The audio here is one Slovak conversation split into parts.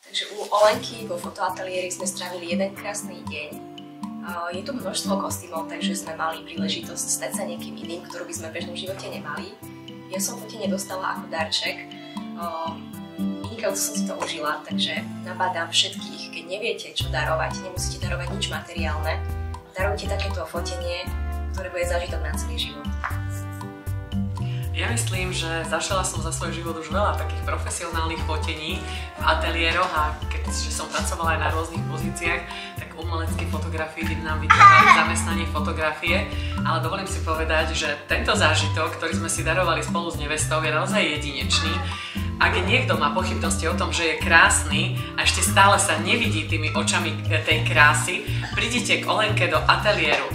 Takže u Olenky vo fotoateliéri sme strávili jeden krásny deň. Je tu množstvo kostýmov, takže sme mali príležitosť stať sa niekým iným, ktorú by sme v bežnom živote nemali. Ja som fotenie dostala ako darček. Vynikajúco som si to užila, takže nabádam všetkých, keď neviete, čo darovať, nemusíte darovať nič materiálne. Darujte takéto fotenie, ktoré bude zážitok na celý život. Ja myslím, že zažila som za svoj život už veľa takých profesionálnych fotení v ateliéroch a keďže som pracovala aj na rôznych pozíciách, tak umelecké fotografie nám vytvárali zamestnanie fotografie, ale dovolím si povedať, že tento zážitok, ktorý sme si darovali spolu s nevestou, je naozaj jedinečný. Ak niekto má pochybnosti o tom, že je krásny a ešte stále sa nevidí tými očami tej krásy, prídite k Olenke do ateliéru.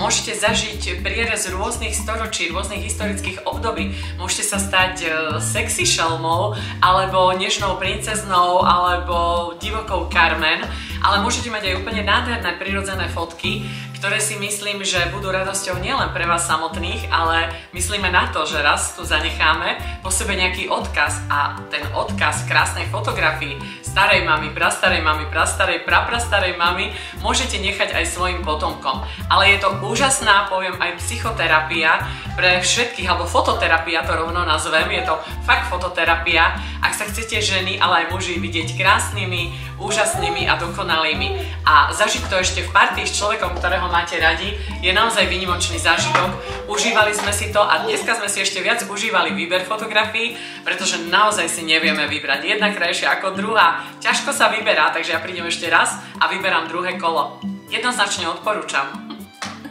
Môžete zažiť prierez rôznych storočí, rôznych historických období. Môžete sa stať sexy šelmou, alebo nežnou princeznou, alebo divokou Carmen, ale môžete mať aj úplne nádherné prirodzené fotky, ktoré si myslím, že budú radosťou nielen pre vás samotných, ale myslíme na to, že raz tu zanecháme po sebe nejaký odkaz a ten odkaz krásnej fotografii starej mamy, prastarej, praprastarej mamy môžete nechať aj svojim potomkom. Ale je to úžasná, poviem, aj psychoterapia pre všetkých, alebo fototerapia to rovno nazvem, je to fakt fototerapia, ak sa chcete ženy, ale aj muži vidieť krásnymi, úžasnými a dokonalými a zažiť to ešte v partii s človekom, ktorého máte radi, je naozaj výnimočný zážitok. Užívali sme si to a dneska sme si ešte viac užívali výber fotografií, pretože naozaj si nevieme vybrať. Jedna krajšia ako druhá, ťažko sa vyberá, takže ja prídem ešte raz a vyberám druhé kolo. Jednoznačne odporúčam.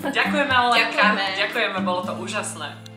Ďakujeme, Olenka. Ďakujeme, bolo to úžasné.